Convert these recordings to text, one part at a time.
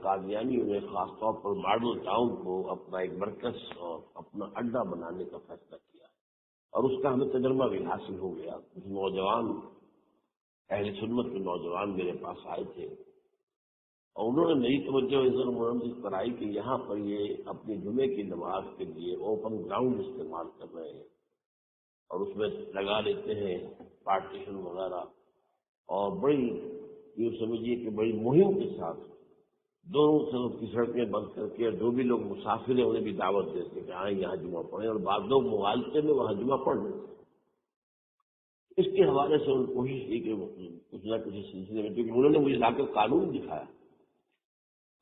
قادیانیوں نے خاص طور پر ماڈل ٹاؤن کو اپنا ایک مرکز اور اپنا اڈا بنانے کا فیصلہ کیا، اور اس کا ہمیں تجربہ بھی حاصل ہو گیا۔ کچھ نوجوان اہل سنت کے نوجوان میرے پاس آئے تھے، اور انہوں نے میری توجہ اس پر آئی کہ یہاں پر یہ اپنی جمعے کی نماز کے لیے اوپن گراؤنڈ استعمال کر رہے ہیں، اور اس میں لگا لیتے ہیں پارٹیشن وغیرہ، اور بڑی یہ سمجھیے کہ بڑی مہم کے ساتھ دونوں طرف کی سڑکیں بند کر کے، اور جو بھی لوگ مسافر ہیں انہیں بھی دعوت دیتے کہ آئیں یہاں جمعہ پڑھیں، اور بعض لوگ مغالطے میں وہاں جمعہ پڑھ رہے تھے۔ اس کے حوالے سے انہوں نے کوشش کی کہ کچھ نہ کسی سلسلے میں، کیونکہ انہوں نے مجھے لا کر قانون دکھایا۔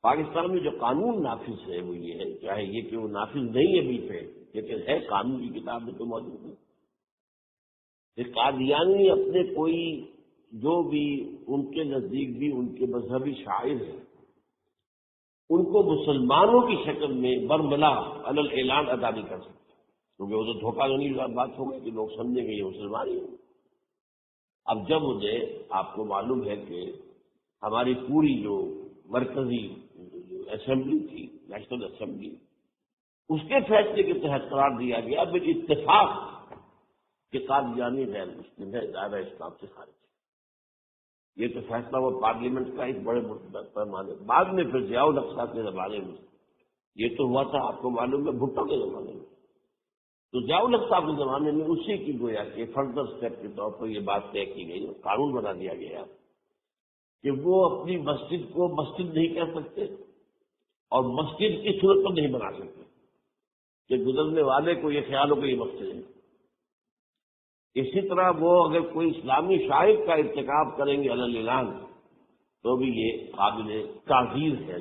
پاکستان میں جو قانون نافذ ہے وہ یہ ہے، چاہے یہ کہ وہ نافذ نہیں ہے ابھی پہ، لیکن ہے قانون کی کتاب میں تو موجود ہے کہ قادیانی اپنے کوئی جو بھی ان کے نزدیک بھی ان کے مذہبی شاعر ہیں، ان کو مسلمانوں کی شکل میں برملا علی الاعلان ادا نہیں کر سکتے، کیونکہ وہ تو دھوکہ دونی بات ہو گئی کہ لوگ سمجھیں گے یہ مسلمان ہی ہیں۔ اب جب مجھے آپ کو معلوم ہے کہ ہماری پوری جو مرکزی اسمبلی تھی، نیشنل اسمبلی، اس کے فیصلے کے تحت قرار دیا گیا بالاتفاق کہ قادیانی غیر مسلم ہے، دائرہ اسلام سے خارج ہے۔ یہ تو فیصلہ وہ پارلیمنٹ کا ایک بڑے پیمانے، بعد میں پھر ضیاء الحق صاحب کے زمانے میں یہ تو ہوا تھا، آپ کو معلوم ہے بھٹو کے زمانے میں، تو ضیاء الحق صاحب کے زمانے میں اسی کی گویا کہ فردر اسٹیپ کے طور پر یہ بات طے کی گئی، قانون بنا دیا گیا کہ وہ اپنی مسجد کو مسجد نہیں کہہ سکتے اور مسجد کی صورت پر نہیں بنا سکتے کہ گزرنے والے کو یہ خیال ہو کہ یہ مسجد ہے۔ اسی طرح وہ اگر کوئی اسلامی شاعر کا ارتکاب کریں گے علی الاعلان تو بھی یہ قابل تعزیر ہے،